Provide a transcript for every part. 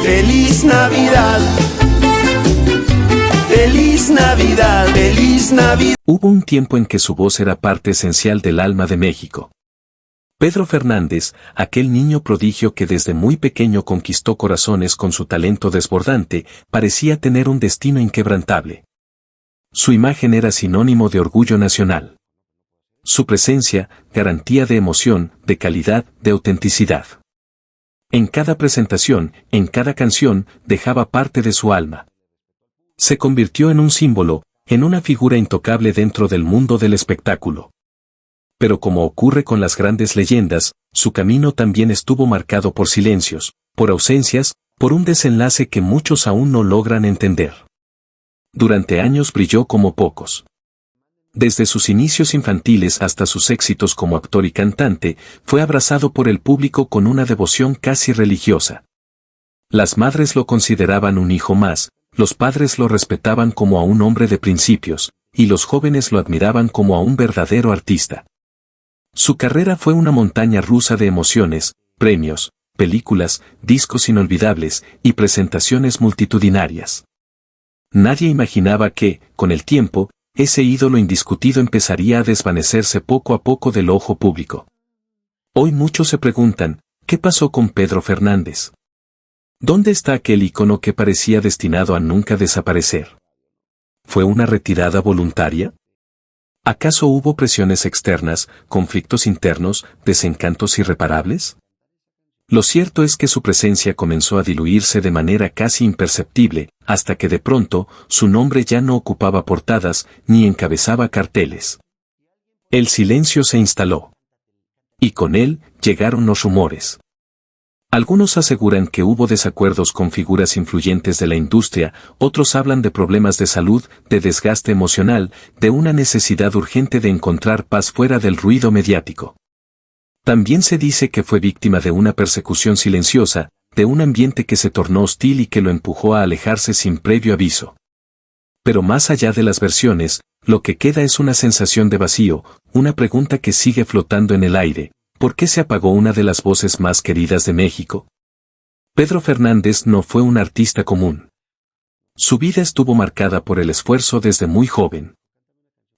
Feliz Navidad. Feliz Navidad, feliz Navidad. Hubo un tiempo en que su voz era parte esencial del alma de México. Pedro Fernández, aquel niño prodigio que desde muy pequeño conquistó corazones con su talento desbordante, parecía tener un destino inquebrantable. Su imagen era sinónimo de orgullo nacional. Su presencia, garantía de emoción, de calidad, de autenticidad. En cada presentación, en cada canción, dejaba parte de su alma. Se convirtió en un símbolo, en una figura intocable dentro del mundo del espectáculo. Pero como ocurre con las grandes leyendas, su camino también estuvo marcado por silencios, por ausencias, por un desenlace que muchos aún no logran entender. Durante años brilló como pocos. Desde sus inicios infantiles hasta sus éxitos como actor y cantante, fue abrazado por el público con una devoción casi religiosa. Las madres lo consideraban un hijo más, los padres lo respetaban como a un hombre de principios, y los jóvenes lo admiraban como a un verdadero artista. Su carrera fue una montaña rusa de emociones, premios, películas, discos inolvidables y presentaciones multitudinarias. Nadie imaginaba que, con el tiempo, ese ídolo indiscutido empezaría a desvanecerse poco a poco del ojo público. Hoy muchos se preguntan, ¿qué pasó con Pedro Fernández? ¿Dónde está aquel ícono que parecía destinado a nunca desaparecer? ¿Fue una retirada voluntaria? ¿Acaso hubo presiones externas, conflictos internos, desencantos irreparables? Lo cierto es que su presencia comenzó a diluirse de manera casi imperceptible, hasta que de pronto, su nombre ya no ocupaba portadas, ni encabezaba carteles. El silencio se instaló. Y con él, llegaron los rumores. Algunos aseguran que hubo desacuerdos con figuras influyentes de la industria, otros hablan de problemas de salud, de desgaste emocional, de una necesidad urgente de encontrar paz fuera del ruido mediático. También se dice que fue víctima de una persecución silenciosa, de un ambiente que se tornó hostil y que lo empujó a alejarse sin previo aviso. Pero más allá de las versiones, lo que queda es una sensación de vacío, una pregunta que sigue flotando en el aire. ¿Por qué se apagó una de las voces más queridas de México? Pedro Fernández no fue un artista común. Su vida estuvo marcada por el esfuerzo desde muy joven.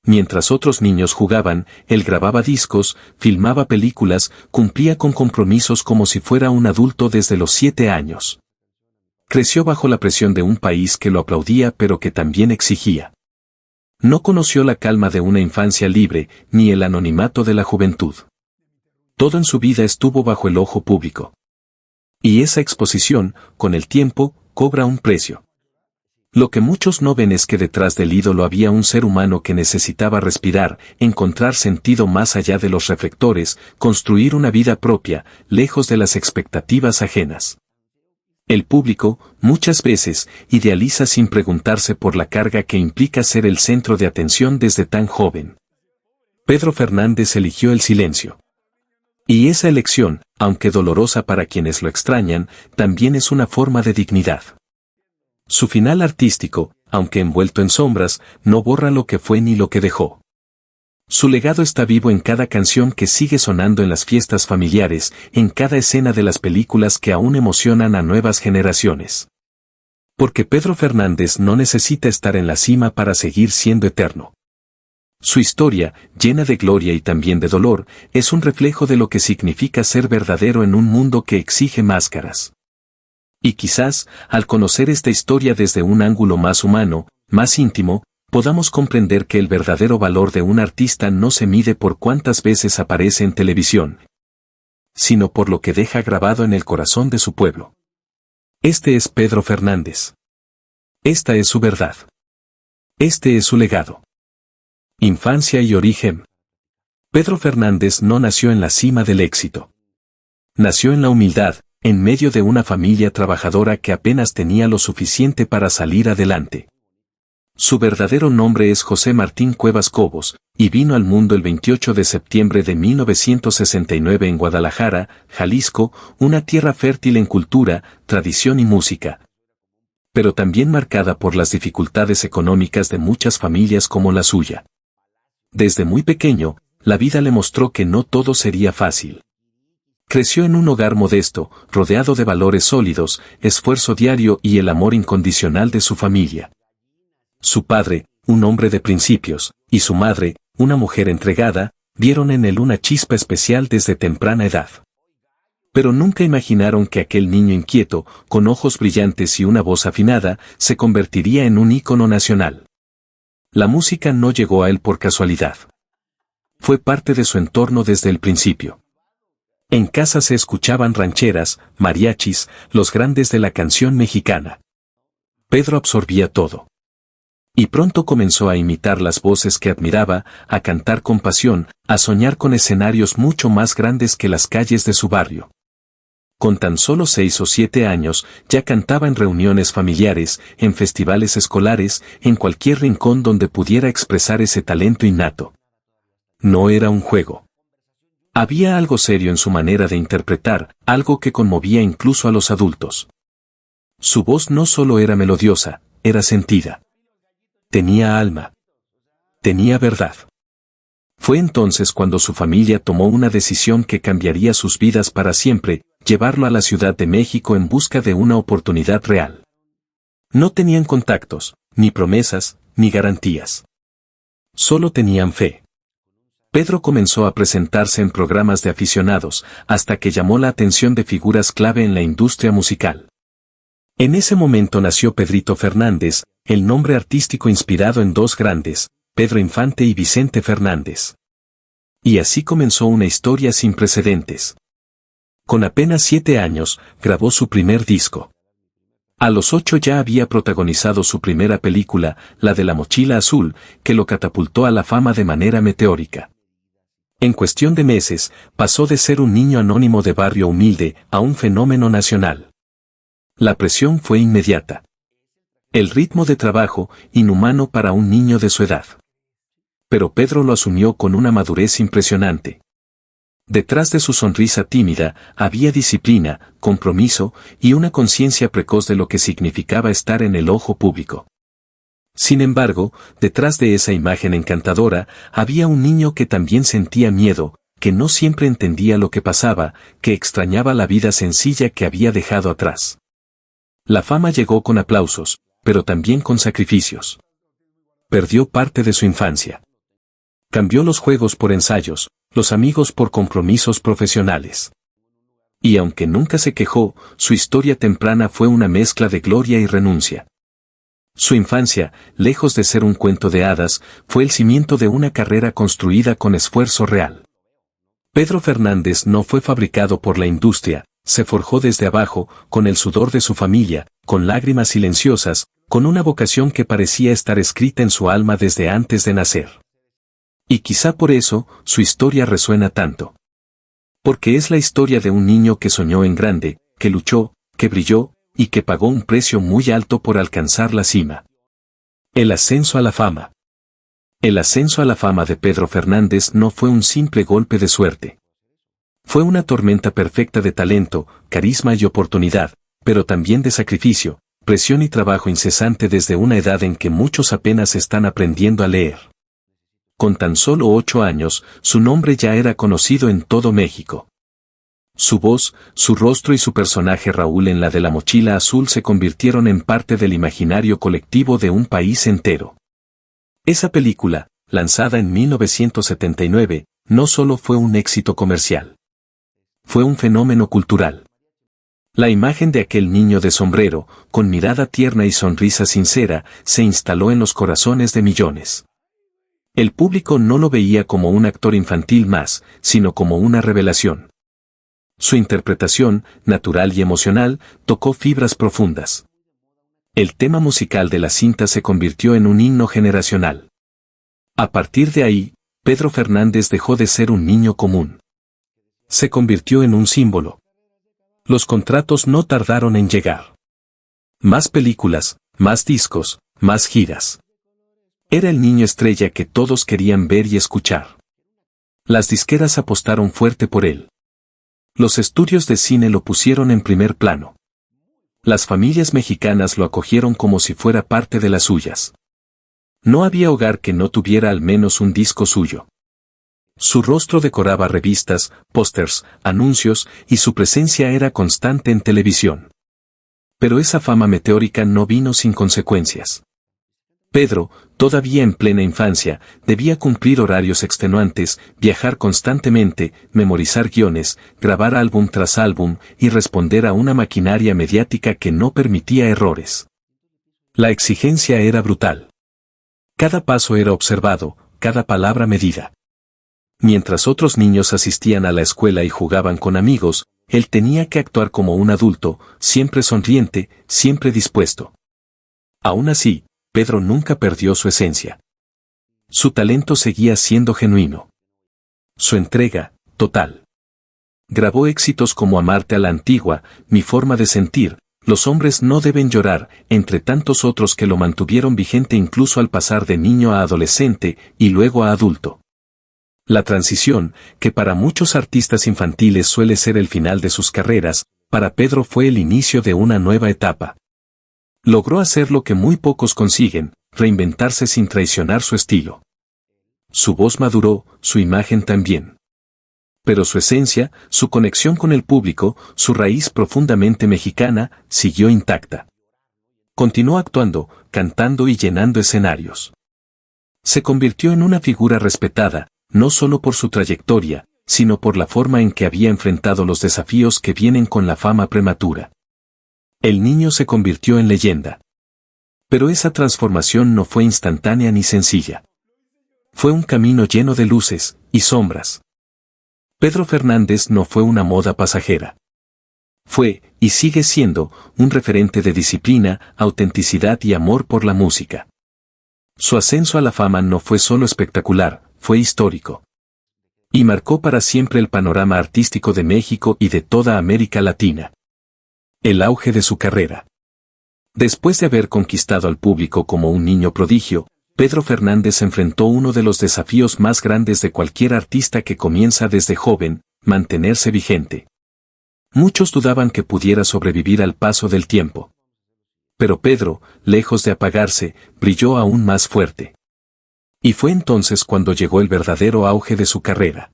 Mientras otros niños jugaban, él grababa discos, filmaba películas, cumplía con compromisos como si fuera un adulto desde los 7 años. Creció bajo la presión de un país que lo aplaudía pero que también exigía. No conoció la calma de una infancia libre, ni el anonimato de la juventud. Todo en su vida estuvo bajo el ojo público. Y esa exposición, con el tiempo, cobra un precio. Lo que muchos no ven es que detrás del ídolo había un ser humano que necesitaba respirar, encontrar sentido más allá de los reflectores, construir una vida propia, lejos de las expectativas ajenas. El público, muchas veces, idealiza sin preguntarse por la carga que implica ser el centro de atención desde tan joven. Pedro Fernández eligió el silencio. Y esa elección, aunque dolorosa para quienes lo extrañan, también es una forma de dignidad. Su final artístico, aunque envuelto en sombras, no borra lo que fue ni lo que dejó. Su legado está vivo en cada canción que sigue sonando en las fiestas familiares, en cada escena de las películas que aún emocionan a nuevas generaciones. Porque Pedro Fernández no necesita estar en la cima para seguir siendo eterno. Su historia, llena de gloria y también de dolor, es un reflejo de lo que significa ser verdadero en un mundo que exige máscaras. Y quizás, al conocer esta historia desde un ángulo más humano, más íntimo, podamos comprender que el verdadero valor de un artista no se mide por cuántas veces aparece en televisión, sino por lo que deja grabado en el corazón de su pueblo. Este es Pedro Fernández. Esta es su verdad. Este es su legado. Infancia y origen. Pedro Fernández no nació en la cima del éxito. Nació en la humildad, en medio de una familia trabajadora que apenas tenía lo suficiente para salir adelante. Su verdadero nombre es José Martín Cuevas Cobos, y vino al mundo el 28 de septiembre de 1969 en Guadalajara, Jalisco, una tierra fértil en cultura, tradición y música, pero también marcada por las dificultades económicas de muchas familias como la suya. Desde muy pequeño, la vida le mostró que no todo sería fácil. Creció en un hogar modesto, rodeado de valores sólidos, esfuerzo diario y el amor incondicional de su familia. Su padre, un hombre de principios, y su madre, una mujer entregada, vieron en él una chispa especial desde temprana edad. Pero nunca imaginaron que aquel niño inquieto, con ojos brillantes y una voz afinada, se convertiría en un ícono nacional. La música no llegó a él por casualidad. Fue parte de su entorno desde el principio. En casa se escuchaban rancheras, mariachis, los grandes de la canción mexicana. Pedro absorbía todo. Y pronto comenzó a imitar las voces que admiraba, a cantar con pasión, a soñar con escenarios mucho más grandes que las calles de su barrio. Con tan solo 6 o 7 años, ya cantaba en reuniones familiares, en festivales escolares, en cualquier rincón donde pudiera expresar ese talento innato. No era un juego. Había algo serio en su manera de interpretar, algo que conmovía incluso a los adultos. Su voz no solo era melodiosa, era sentida. Tenía alma. Tenía verdad. Fue entonces cuando su familia tomó una decisión que cambiaría sus vidas para siempre, llevarlo a la Ciudad de México en busca de una oportunidad real. No tenían contactos, ni promesas, ni garantías. Solo tenían fe. Pedro comenzó a presentarse en programas de aficionados, hasta que llamó la atención de figuras clave en la industria musical. En ese momento nació Pedrito Fernández, el nombre artístico inspirado en dos grandes, Pedro Infante y Vicente Fernández. Y así comenzó una historia sin precedentes. Con apenas 7 años, grabó su primer disco. A los 8 ya había protagonizado su primera película, la de La Mochila Azul, que lo catapultó a la fama de manera meteórica. En cuestión de meses, pasó de ser un niño anónimo de barrio humilde a un fenómeno nacional. La presión fue inmediata. El ritmo de trabajo, inhumano para un niño de su edad. Pero Pedro lo asumió con una madurez impresionante. Detrás de su sonrisa tímida, había disciplina, compromiso, y una conciencia precoz de lo que significaba estar en el ojo público. Sin embargo, detrás de esa imagen encantadora, había un niño que también sentía miedo, que no siempre entendía lo que pasaba, que extrañaba la vida sencilla que había dejado atrás. La fama llegó con aplausos, pero también con sacrificios. Perdió parte de su infancia. Cambió los juegos por ensayos, los amigos por compromisos profesionales. Y aunque nunca se quejó, su historia temprana fue una mezcla de gloria y renuncia. Su infancia, lejos de ser un cuento de hadas, fue el cimiento de una carrera construida con esfuerzo real. Pedro Fernández no fue fabricado por la industria, se forjó desde abajo, con el sudor de su familia, con lágrimas silenciosas, con una vocación que parecía estar escrita en su alma desde antes de nacer. Y quizá por eso, su historia resuena tanto. Porque es la historia de un niño que soñó en grande, que luchó, que brilló, y que pagó un precio muy alto por alcanzar la cima. El ascenso a la fama. El ascenso a la fama de Pedro Fernández no fue un simple golpe de suerte. Fue una tormenta perfecta de talento, carisma y oportunidad, pero también de sacrificio, presión y trabajo incesante desde una edad en que muchos apenas están aprendiendo a leer. Con tan solo 8 años, su nombre ya era conocido en todo México. Su voz, su rostro y su personaje Raúl en la de La Mochila Azul se convirtieron en parte del imaginario colectivo de un país entero. Esa película, lanzada en 1979, no solo fue un éxito comercial. Fue un fenómeno cultural. La imagen de aquel niño de sombrero, con mirada tierna y sonrisa sincera, se instaló en los corazones de millones. El público no lo veía como un actor infantil más, sino como una revelación. Su interpretación, natural y emocional, tocó fibras profundas. El tema musical de la cinta se convirtió en un himno generacional. A partir de ahí, Pedro Fernández dejó de ser un niño común. Se convirtió en un símbolo. Los contratos no tardaron en llegar. Más películas, más discos, más giras. Era el niño estrella que todos querían ver y escuchar. Las disqueras apostaron fuerte por él. Los estudios de cine lo pusieron en primer plano. Las familias mexicanas lo acogieron como si fuera parte de las suyas. No había hogar que no tuviera al menos un disco suyo. Su rostro decoraba revistas, pósters, anuncios, y su presencia era constante en televisión. Pero esa fama meteórica no vino sin consecuencias. Pedro, todavía en plena infancia, debía cumplir horarios extenuantes, viajar constantemente, memorizar guiones, grabar álbum tras álbum y responder a una maquinaria mediática que no permitía errores. La exigencia era brutal. Cada paso era observado, cada palabra medida. Mientras otros niños asistían a la escuela y jugaban con amigos, él tenía que actuar como un adulto, siempre sonriente, siempre dispuesto. Aún así, Pedro nunca perdió su esencia. Su talento seguía siendo genuino. Su entrega, total. Grabó éxitos como Amarte a la antigua, Mi forma de sentir, Los hombres no deben llorar, entre tantos otros que lo mantuvieron vigente incluso al pasar de niño a adolescente y luego a adulto. La transición, que para muchos artistas infantiles suele ser el final de sus carreras, para Pedro fue el inicio de una nueva etapa. Logró hacer lo que muy pocos consiguen, reinventarse sin traicionar su estilo. Su voz maduró, su imagen también. Pero su esencia, su conexión con el público, su raíz profundamente mexicana, siguió intacta. Continuó actuando, cantando y llenando escenarios. Se convirtió en una figura respetada, no solo por su trayectoria, sino por la forma en que había enfrentado los desafíos que vienen con la fama prematura. El niño se convirtió en leyenda. Pero esa transformación no fue instantánea ni sencilla. Fue un camino lleno de luces y sombras. Pedro Fernández no fue una moda pasajera. Fue, y sigue siendo, un referente de disciplina, autenticidad y amor por la música. Su ascenso a la fama no fue solo espectacular, fue histórico. Y marcó para siempre el panorama artístico de México y de toda América Latina. El auge de su carrera. Después de haber conquistado al público como un niño prodigio, Pedro Fernández enfrentó uno de los desafíos más grandes de cualquier artista que comienza desde joven, mantenerse vigente. Muchos dudaban que pudiera sobrevivir al paso del tiempo. Pero Pedro, lejos de apagarse, brilló aún más fuerte. Y fue entonces cuando llegó el verdadero auge de su carrera.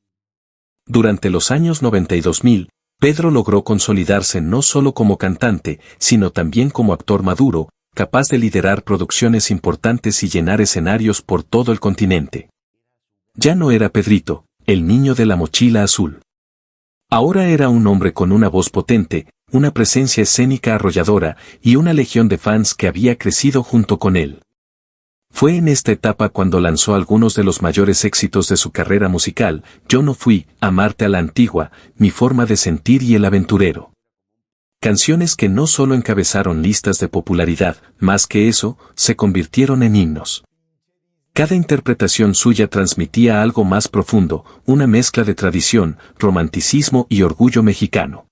Durante los años 90 y 2000, Pedro logró consolidarse no solo como cantante, sino también como actor maduro, capaz de liderar producciones importantes y llenar escenarios por todo el continente. Ya no era Pedrito, el niño de la mochila azul. Ahora era un hombre con una voz potente, una presencia escénica arrolladora y una legión de fans que había crecido junto con él. Fue en esta etapa cuando lanzó algunos de los mayores éxitos de su carrera musical, Yo no fui, Amarte a la antigua, Mi forma de sentir y El aventurero. Canciones que no solo encabezaron listas de popularidad, más que eso, se convirtieron en himnos. Cada interpretación suya transmitía algo más profundo, una mezcla de tradición, romanticismo y orgullo mexicano.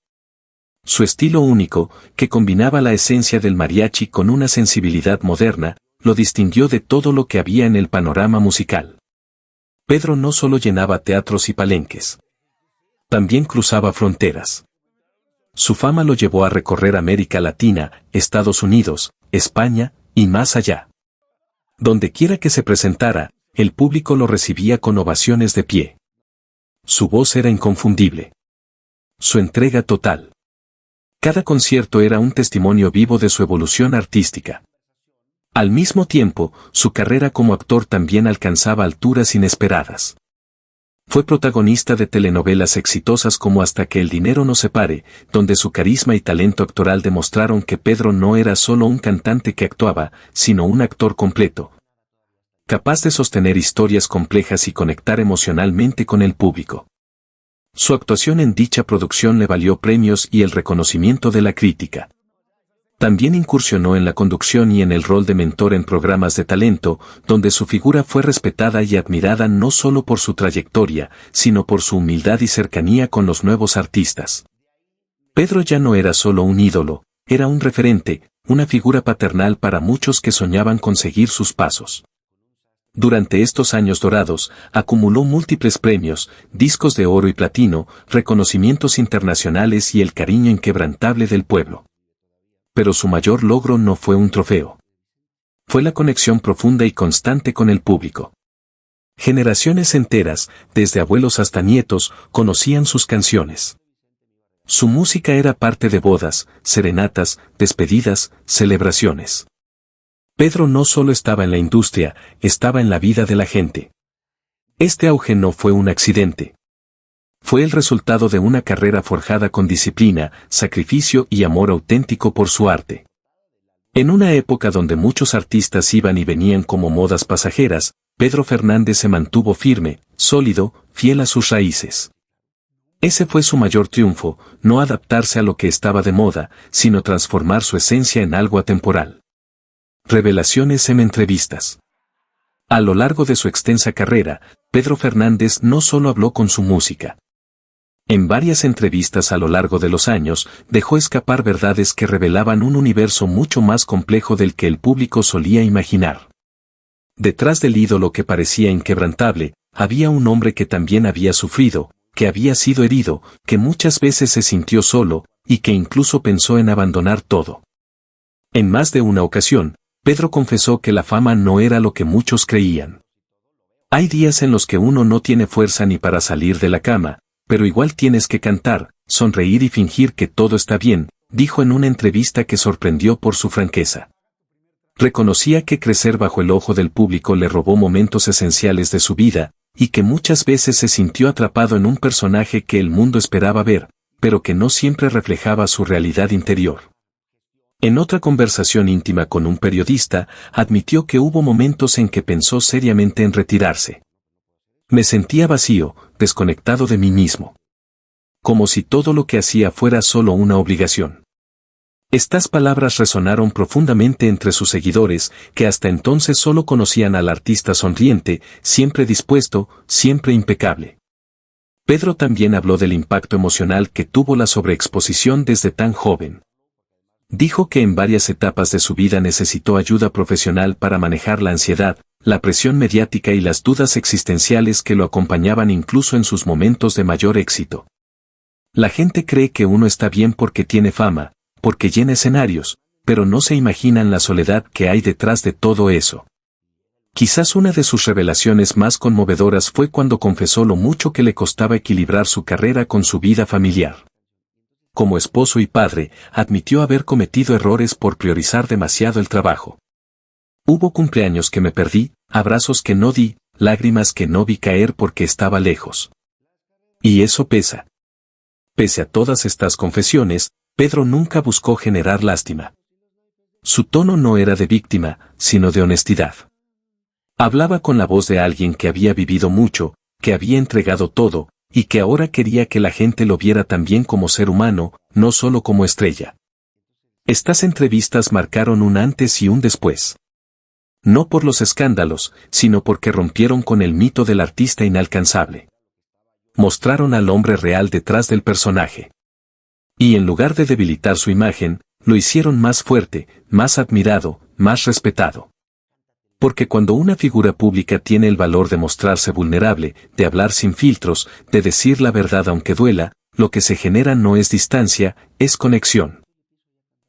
Su estilo único, que combinaba la esencia del mariachi con una sensibilidad moderna, lo distinguió de todo lo que había en el panorama musical. Pedro no solo llenaba teatros y palenques. También cruzaba fronteras. Su fama lo llevó a recorrer América Latina, Estados Unidos, España, y más allá. Donde quiera que se presentara, el público lo recibía con ovaciones de pie. Su voz era inconfundible. Su entrega total. Cada concierto era un testimonio vivo de su evolución artística. Al mismo tiempo, su carrera como actor también alcanzaba alturas inesperadas. Fue protagonista de telenovelas exitosas como Hasta que el dinero nos separe, donde su carisma y talento actoral demostraron que Pedro no era solo un cantante que actuaba, sino un actor completo, capaz de sostener historias complejas y conectar emocionalmente con el público. Su actuación en dicha producción le valió premios y el reconocimiento de la crítica. También incursionó en la conducción y en el rol de mentor en programas de talento, donde su figura fue respetada y admirada no solo por su trayectoria, sino por su humildad y cercanía con los nuevos artistas. Pedro ya no era solo un ídolo, era un referente, una figura paternal para muchos que soñaban con seguir sus pasos. Durante estos años dorados, acumuló múltiples premios, discos de oro y platino, reconocimientos internacionales y el cariño inquebrantable del pueblo. Pero su mayor logro no fue un trofeo. Fue la conexión profunda y constante con el público. Generaciones enteras, desde abuelos hasta nietos, conocían sus canciones. Su música era parte de bodas, serenatas, despedidas, celebraciones. Pedro no solo estaba en la industria, estaba en la vida de la gente. Este auge no fue un accidente. Fue el resultado de una carrera forjada con disciplina, sacrificio y amor auténtico por su arte. En una época donde muchos artistas iban y venían como modas pasajeras, Pedro Fernández se mantuvo firme, sólido, fiel a sus raíces. Ese fue su mayor triunfo, no adaptarse a lo que estaba de moda, sino transformar su esencia en algo atemporal. Revelaciones en entrevistas. A lo largo de su extensa carrera, Pedro Fernández no solo habló con su música. En varias entrevistas a lo largo de los años, dejó escapar verdades que revelaban un universo mucho más complejo del que el público solía imaginar. Detrás del ídolo que parecía inquebrantable, había un hombre que también había sufrido, que había sido herido, que muchas veces se sintió solo, y que incluso pensó en abandonar todo. En más de una ocasión, Pedro confesó que la fama no era lo que muchos creían. Hay días en los que uno no tiene fuerza ni para salir de la cama, pero igual tienes que cantar, sonreír y fingir que todo está bien, dijo en una entrevista que sorprendió por su franqueza. Reconocía que crecer bajo el ojo del público le robó momentos esenciales de su vida, y que muchas veces se sintió atrapado en un personaje que el mundo esperaba ver, pero que no siempre reflejaba su realidad interior. En otra conversación íntima con un periodista, admitió que hubo momentos en que pensó seriamente en retirarse. Me sentía vacío, desconectado de mí mismo. Como si todo lo que hacía fuera solo una obligación. Estas palabras resonaron profundamente entre sus seguidores, que hasta entonces solo conocían al artista sonriente, siempre dispuesto, siempre impecable. Pedro también habló del impacto emocional que tuvo la sobreexposición desde tan joven. Dijo que en varias etapas de su vida necesitó ayuda profesional para manejar la ansiedad, la presión mediática y las dudas existenciales que lo acompañaban incluso en sus momentos de mayor éxito. La gente cree que uno está bien porque tiene fama, porque llena escenarios, pero no se imaginan la soledad que hay detrás de todo eso. Quizás una de sus revelaciones más conmovedoras fue cuando confesó lo mucho que le costaba equilibrar su carrera con su vida familiar. Como esposo y padre, admitió haber cometido errores por priorizar demasiado el trabajo. Hubo cumpleaños que me perdí, abrazos que no di, lágrimas que no vi caer porque estaba lejos. Y eso pesa. Pese a todas estas confesiones, Pedro nunca buscó generar lástima. Su tono no era de víctima, sino de honestidad. Hablaba con la voz de alguien que había vivido mucho, que había entregado todo, y que ahora quería que la gente lo viera también como ser humano, no solo como estrella. Estas entrevistas marcaron un antes y un después. No por los escándalos, sino porque rompieron con el mito del artista inalcanzable. Mostraron al hombre real detrás del personaje. Y en lugar de debilitar su imagen, lo hicieron más fuerte, más admirado, más respetado. Porque cuando una figura pública tiene el valor de mostrarse vulnerable, de hablar sin filtros, de decir la verdad aunque duela, lo que se genera no es distancia, es conexión.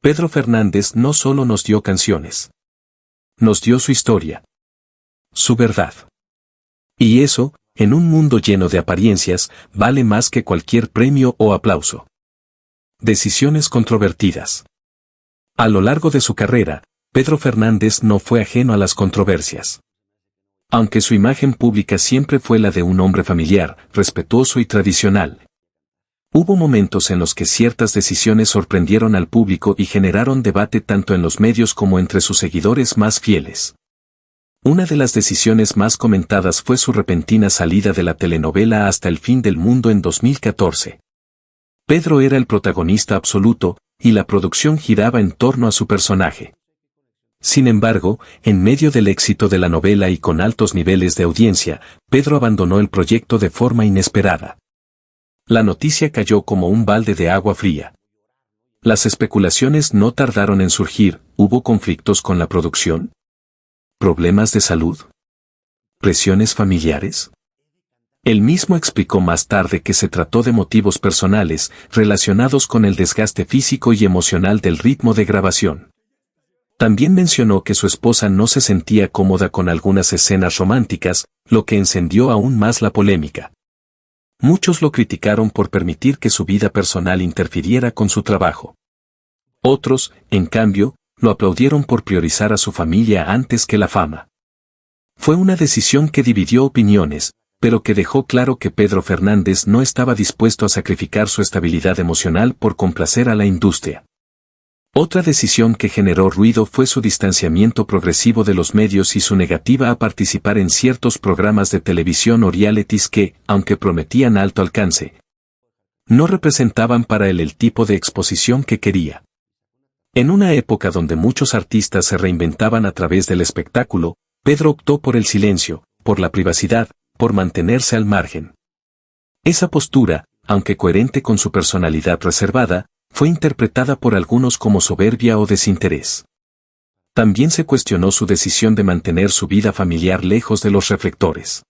Pedro Fernández no solo nos dio canciones. Nos dio su historia. Su verdad. Y eso, en un mundo lleno de apariencias, vale más que cualquier premio o aplauso. Decisiones controvertidas. A lo largo de su carrera, Pedro Fernández no fue ajeno a las controversias. Aunque su imagen pública siempre fue la de un hombre familiar, respetuoso y tradicional. Hubo momentos en los que ciertas decisiones sorprendieron al público y generaron debate tanto en los medios como entre sus seguidores más fieles. Una de las decisiones más comentadas fue su repentina salida de la telenovela Hasta el fin del mundo en 2014. Pedro era el protagonista absoluto, y la producción giraba en torno a su personaje. Sin embargo, en medio del éxito de la novela y con altos niveles de audiencia, Pedro abandonó el proyecto de forma inesperada. La noticia cayó como un balde de agua fría. Las especulaciones no tardaron en surgir. ¿Hubo conflictos con la producción? ¿Problemas de salud? ¿Presiones familiares? Él mismo explicó más tarde que se trató de motivos personales, relacionados con el desgaste físico y emocional del ritmo de grabación. También mencionó que su esposa no se sentía cómoda con algunas escenas románticas, lo que encendió aún más la polémica. Muchos lo criticaron por permitir que su vida personal interfiriera con su trabajo. Otros, en cambio, lo aplaudieron por priorizar a su familia antes que la fama. Fue una decisión que dividió opiniones, pero que dejó claro que Pedro Fernández no estaba dispuesto a sacrificar su estabilidad emocional por complacer a la industria. Otra decisión que generó ruido fue su distanciamiento progresivo de los medios y su negativa a participar en ciertos programas de televisión o realities que, aunque prometían alto alcance, no representaban para él el tipo de exposición que quería. En una época donde muchos artistas se reinventaban a través del espectáculo, Pedro optó por el silencio, por la privacidad, por mantenerse al margen. Esa postura, aunque coherente con su personalidad reservada, fue interpretada por algunos como soberbia o desinterés. También se cuestionó su decisión de mantener su vida familiar lejos de los reflectores.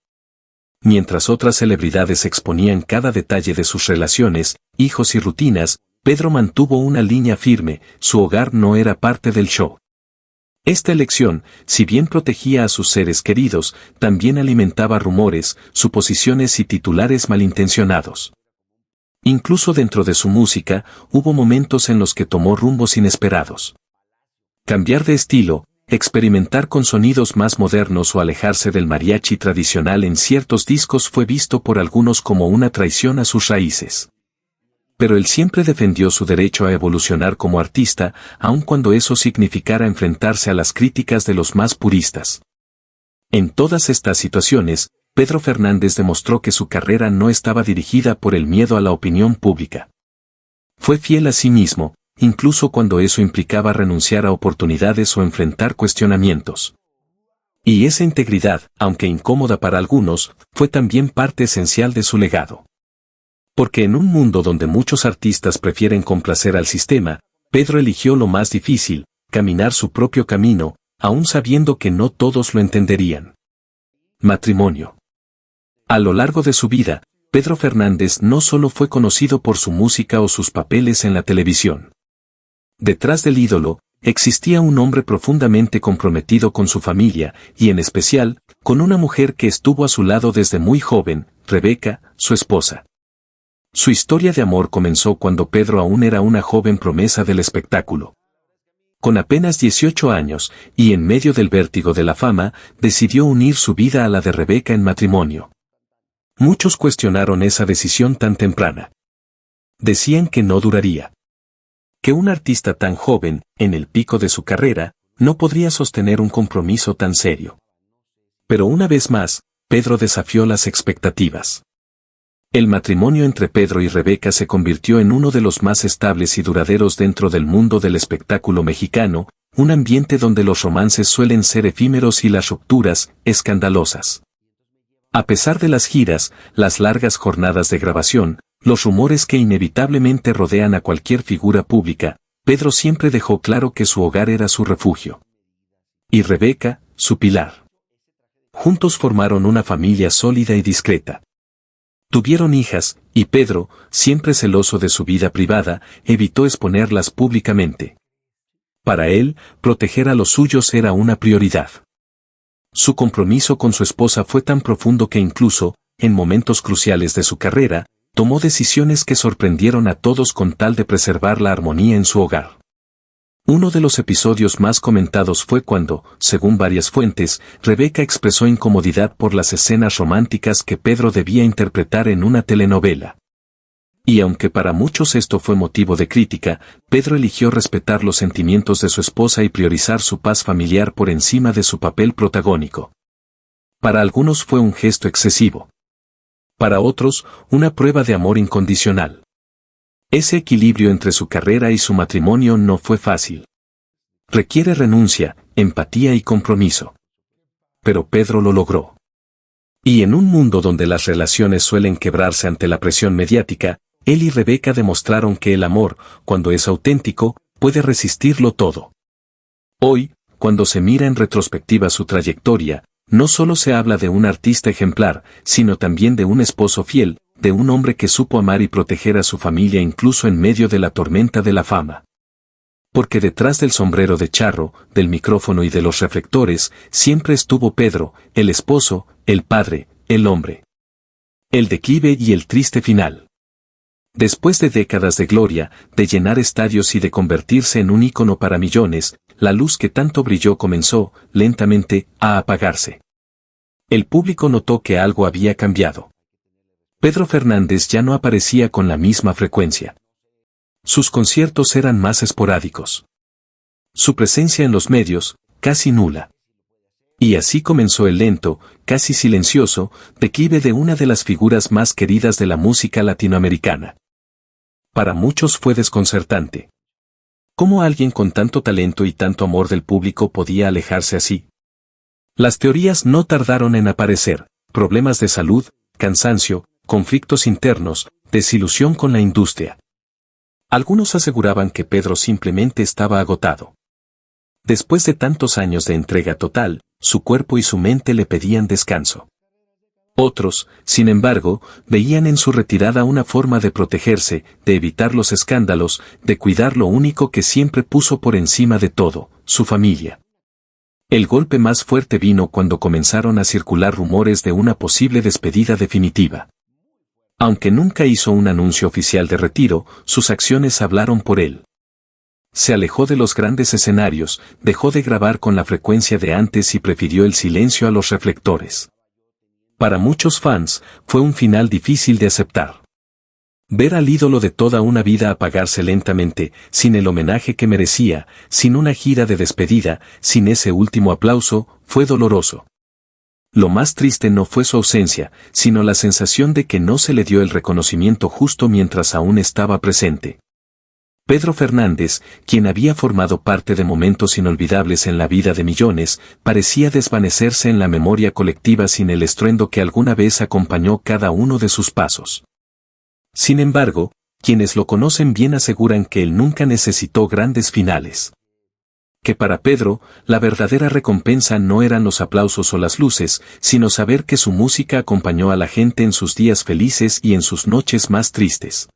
Mientras otras celebridades exponían cada detalle de sus relaciones, hijos y rutinas, Pedro mantuvo una línea firme: su hogar no era parte del show. Esta elección, si bien protegía a sus seres queridos, también alimentaba rumores, suposiciones y titulares malintencionados. Incluso dentro de su música, hubo momentos en los que tomó rumbos inesperados. Cambiar de estilo, experimentar con sonidos más modernos o alejarse del mariachi tradicional en ciertos discos fue visto por algunos como una traición a sus raíces. Pero él siempre defendió su derecho a evolucionar como artista, aun cuando eso significara enfrentarse a las críticas de los más puristas. En todas estas situaciones, Pedro Fernández demostró que su carrera no estaba dirigida por el miedo a la opinión pública. Fue fiel a sí mismo, incluso cuando eso implicaba renunciar a oportunidades o enfrentar cuestionamientos. Y esa integridad, aunque incómoda para algunos, fue también parte esencial de su legado. Porque en un mundo donde muchos artistas prefieren complacer al sistema, Pedro eligió lo más difícil: caminar su propio camino, aun sabiendo que no todos lo entenderían. Matrimonio. A lo largo de su vida, Pedro Fernández no solo fue conocido por su música o sus papeles en la televisión. Detrás del ídolo, existía un hombre profundamente comprometido con su familia, y en especial, con una mujer que estuvo a su lado desde muy joven, Rebeca, su esposa. Su historia de amor comenzó cuando Pedro aún era una joven promesa del espectáculo. Con apenas 18 años, y en medio del vértigo de la fama, decidió unir su vida a la de Rebeca en matrimonio. Muchos cuestionaron esa decisión tan temprana. Decían que no duraría. Que un artista tan joven, en el pico de su carrera, no podría sostener un compromiso tan serio. Pero una vez más, Pedro desafió las expectativas. El matrimonio entre Pedro y Rebeca se convirtió en uno de los más estables y duraderos dentro del mundo del espectáculo mexicano, un ambiente donde los romances suelen ser efímeros y las rupturas, escandalosas. A pesar de las giras, las largas jornadas de grabación, los rumores que inevitablemente rodean a cualquier figura pública, Pedro siempre dejó claro que su hogar era su refugio. Y Rebeca, su pilar. Juntos formaron una familia sólida y discreta. Tuvieron hijas, y Pedro, siempre celoso de su vida privada, evitó exponerlas públicamente. Para él, proteger a los suyos era una prioridad. Su compromiso con su esposa fue tan profundo que incluso, en momentos cruciales de su carrera, tomó decisiones que sorprendieron a todos con tal de preservar la armonía en su hogar. Uno de los episodios más comentados fue cuando, según varias fuentes, Rebeca expresó incomodidad por las escenas románticas que Pedro debía interpretar en una telenovela. Y aunque para muchos esto fue motivo de crítica, Pedro eligió respetar los sentimientos de su esposa y priorizar su paz familiar por encima de su papel protagónico. Para algunos fue un gesto excesivo. Para otros, una prueba de amor incondicional. Ese equilibrio entre su carrera y su matrimonio no fue fácil. Requiere renuncia, empatía y compromiso. Pero Pedro lo logró. Y en un mundo donde las relaciones suelen quebrarse ante la presión mediática, él y Rebeca demostraron que el amor, cuando es auténtico, puede resistirlo todo. Hoy, cuando se mira en retrospectiva su trayectoria, no solo se habla de un artista ejemplar, sino también de un esposo fiel, de un hombre que supo amar y proteger a su familia incluso en medio de la tormenta de la fama. Porque detrás del sombrero de charro, del micrófono y de los reflectores, siempre estuvo Pedro, el esposo, el padre, el hombre. El declive y el triste final. Después de décadas de gloria, de llenar estadios y de convertirse en un ícono para millones, la luz que tanto brilló comenzó, lentamente, a apagarse. El público notó que algo había cambiado. Pedro Fernández ya no aparecía con la misma frecuencia. Sus conciertos eran más esporádicos. Su presencia en los medios, casi nula. Y así comenzó el lento, casi silencioso, declive de una de las figuras más queridas de la música latinoamericana. Para muchos fue desconcertante. ¿Cómo alguien con tanto talento y tanto amor del público podía alejarse así? Las teorías no tardaron en aparecer: problemas de salud, cansancio, conflictos internos, desilusión con la industria. Algunos aseguraban que Pedro simplemente estaba agotado. Después de tantos años de entrega total, su cuerpo y su mente le pedían descanso. Otros, sin embargo, veían en su retirada una forma de protegerse, de evitar los escándalos, de cuidar lo único que siempre puso por encima de todo: su familia. El golpe más fuerte vino cuando comenzaron a circular rumores de una posible despedida definitiva. Aunque nunca hizo un anuncio oficial de retiro, sus acciones hablaron por él. Se alejó de los grandes escenarios, dejó de grabar con la frecuencia de antes y prefirió el silencio a los reflectores. Para muchos fans, fue un final difícil de aceptar. Ver al ídolo de toda una vida apagarse lentamente, sin el homenaje que merecía, sin una gira de despedida, sin ese último aplauso, fue doloroso. Lo más triste no fue su ausencia, sino la sensación de que no se le dio el reconocimiento justo mientras aún estaba presente. Pedro Fernández, quien había formado parte de momentos inolvidables en la vida de millones, parecía desvanecerse en la memoria colectiva sin el estruendo que alguna vez acompañó cada uno de sus pasos. Sin embargo, quienes lo conocen bien aseguran que él nunca necesitó grandes finales. Que para Pedro, la verdadera recompensa no eran los aplausos o las luces, sino saber que su música acompañó a la gente en sus días felices y en sus noches más tristes.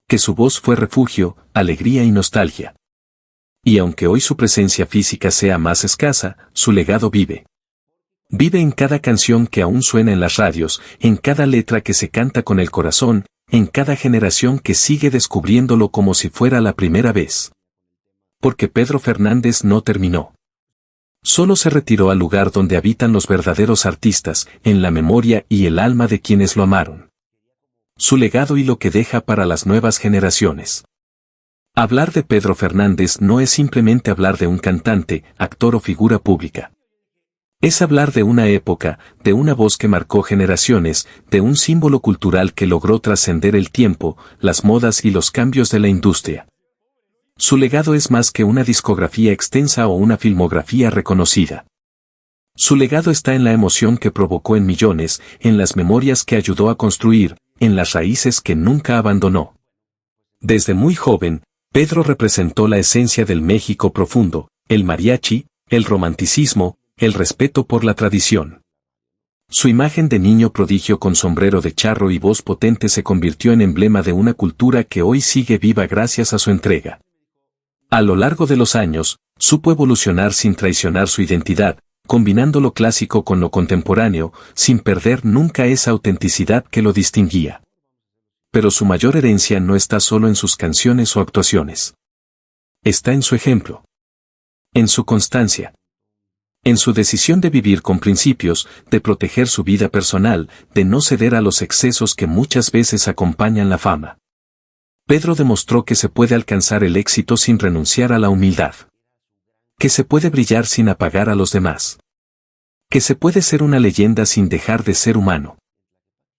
Que su voz fue refugio, alegría y nostalgia. Y aunque hoy su presencia física sea más escasa, su legado vive. Vive en cada canción que aún suena en las radios, en cada letra que se canta con el corazón, en cada generación que sigue descubriéndolo como si fuera la primera vez. Porque Pedro Fernández no terminó. Solo se retiró al lugar donde habitan los verdaderos artistas, en la memoria y el alma de quienes lo amaron. Su legado y lo que deja para las nuevas generaciones. Hablar de Pedro Fernández no es simplemente hablar de un cantante, actor o figura pública. Es hablar de una época, de una voz que marcó generaciones, de un símbolo cultural que logró trascender el tiempo, las modas y los cambios de la industria. Su legado es más que una discografía extensa o una filmografía reconocida. Su legado está en la emoción que provocó en millones, en las memorias que ayudó a construir, en las raíces que nunca abandonó. Desde muy joven, Pedro representó la esencia del México profundo, el mariachi, el romanticismo, el respeto por la tradición. Su imagen de niño prodigio con sombrero de charro y voz potente se convirtió en emblema de una cultura que hoy sigue viva gracias a su entrega. A lo largo de los años, supo evolucionar sin traicionar su identidad, combinando lo clásico con lo contemporáneo, sin perder nunca esa autenticidad que lo distinguía. Pero su mayor herencia no está solo en sus canciones o actuaciones. Está en su ejemplo. En su constancia. En su decisión de vivir con principios, de proteger su vida personal, de no ceder a los excesos que muchas veces acompañan la fama. Pedro demostró que se puede alcanzar el éxito sin renunciar a la humildad. Que se puede brillar sin apagar a los demás. Que se puede ser una leyenda sin dejar de ser humano.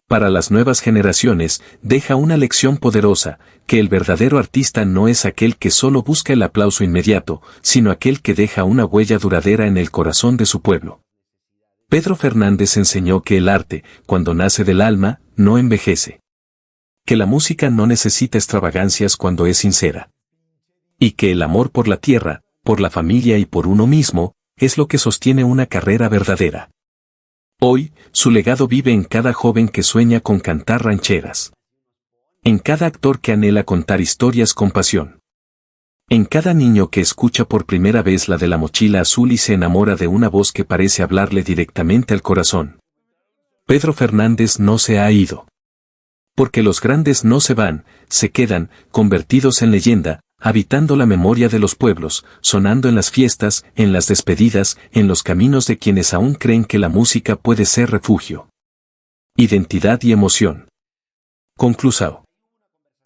Para las nuevas generaciones, deja una lección poderosa, que el verdadero artista no es aquel que solo busca el aplauso inmediato, sino aquel que deja una huella duradera en el corazón de su pueblo. Pedro Fernández enseñó que el arte, cuando nace del alma, no envejece. Que la música no necesita extravagancias cuando es sincera. Y que el amor por la tierra, por la familia y por uno mismo, es lo que sostiene una carrera verdadera. Hoy, su legado vive en cada joven que sueña con cantar rancheras. En cada actor que anhela contar historias con pasión. En cada niño que escucha por primera vez la de la mochila azul y se enamora de una voz que parece hablarle directamente al corazón. Pedro Fernández no se ha ido. Porque los grandes no se van, se quedan, convertidos en leyenda, habitando la memoria de los pueblos, sonando en las fiestas, en las despedidas, en los caminos de quienes aún creen que la música puede ser refugio, identidad y emoción. Conclusao.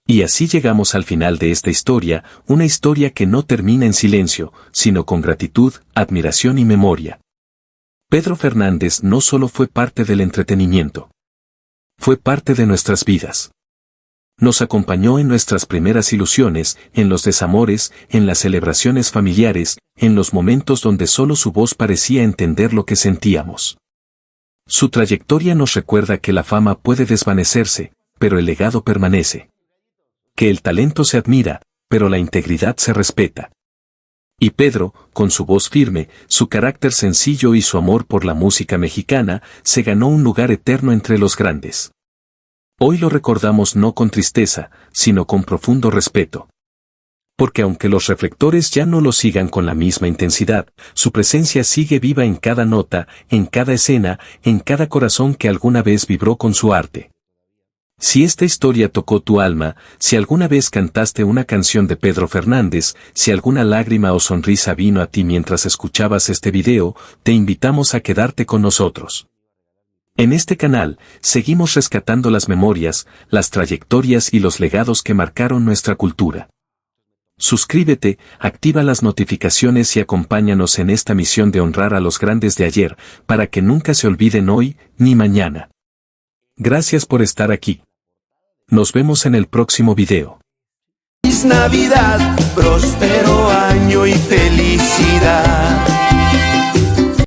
Y así llegamos al final de esta historia, una historia que no termina en silencio, sino con gratitud, admiración y memoria. Pedro Fernández no solo fue parte del entretenimiento. Fue parte de nuestras vidas. Nos acompañó en nuestras primeras ilusiones, en los desamores, en las celebraciones familiares, en los momentos donde solo su voz parecía entender lo que sentíamos. Su trayectoria nos recuerda que la fama puede desvanecerse, pero el legado permanece. Que el talento se admira, pero la integridad se respeta. Y Pedro, con su voz firme, su carácter sencillo y su amor por la música mexicana, se ganó un lugar eterno entre los grandes. Hoy lo recordamos no con tristeza, sino con profundo respeto. Porque aunque los reflectores ya no lo sigan con la misma intensidad, su presencia sigue viva en cada nota, en cada escena, en cada corazón que alguna vez vibró con su arte. Si esta historia tocó tu alma, si alguna vez cantaste una canción de Pedro Fernández, si alguna lágrima o sonrisa vino a ti mientras escuchabas este video, te invitamos a quedarte con nosotros. En este canal, seguimos rescatando las memorias, las trayectorias y los legados que marcaron nuestra cultura. Suscríbete, activa las notificaciones y acompáñanos en esta misión de honrar a los grandes de ayer, para que nunca se olviden hoy, ni mañana. Gracias por estar aquí. Nos vemos en el próximo video. Feliz Navidad, próspero año y felicidad.